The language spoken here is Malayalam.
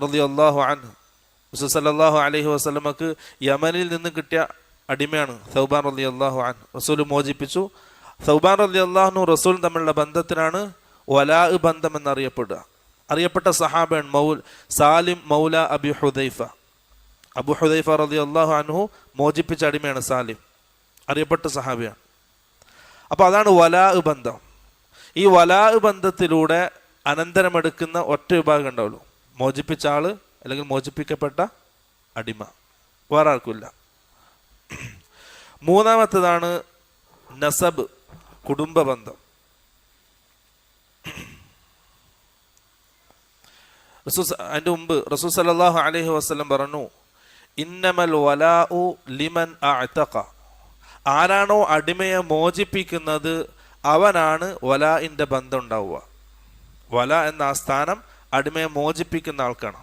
റളിയല്ലാഹു അൻഹു റസൂൽ സല്ലല്ലാഹു അലൈഹി വസല്ലമക്ക് യമനിൽ നിന്ന് കിട്ടിയ അടിമയാണ് സൗബാൻ റളിയല്ലാഹു അൻഹു. റസൂൽ മോചിപ്പിച്ചു. സൗബാൻ റളിയല്ലാഹു അൻഹു റസൂൽ തമ്മിലുള്ള ബന്ധത്തിനാണ് വലാ ബന്ധം എന്നറിയപ്പെടുക. അറിയപ്പെട്ട സഹാബൻ സാലിം മൗല അബി ഹുദൈഫ. അബു ഹുദൈഫ റളിയല്ലാഹു അൻഹു മോചിപ്പിച്ച അടിമയാണ് സാലിം, അറിയപ്പെട്ട സഹാബിയാണ്. അപ്പോൾ അതാണ് വലാ ബന്ധം. ഈ വലാ ബന്ധത്തിലൂടെ അനന്തരമെടുക്കുന്ന ഒറ്റ വിഭാഗം ഉണ്ടാവുള്ളൂ, മോചിപ്പിച്ച ആള് അല്ലെങ്കിൽ മോചിപ്പിക്കപ്പെട്ട അടിമ, വേറെ ആർക്കുമില്ല. മൂന്നാമത്തേതാണ് നസബ്, കുടുംബ ബന്ധം. അതിൻ്റെ മുമ്പ് റസൂൽ സല്ലല്ലാഹു അലൈഹി വസല്ലം പറഞ്ഞു, ഇന്നമൽ വലാഉ ലിമൻ അഅതഖ. ആരാണോ അടിമയെ മോചിപ്പിക്കുന്നത് അവനാണ് വലാഇൻ്റെ ബന്ധം ഉണ്ടാവുക. വല എന്ന ആ സ്ഥാനം അടിമയെ മോചിപ്പിക്കുന്ന ആൾക്കാണ്.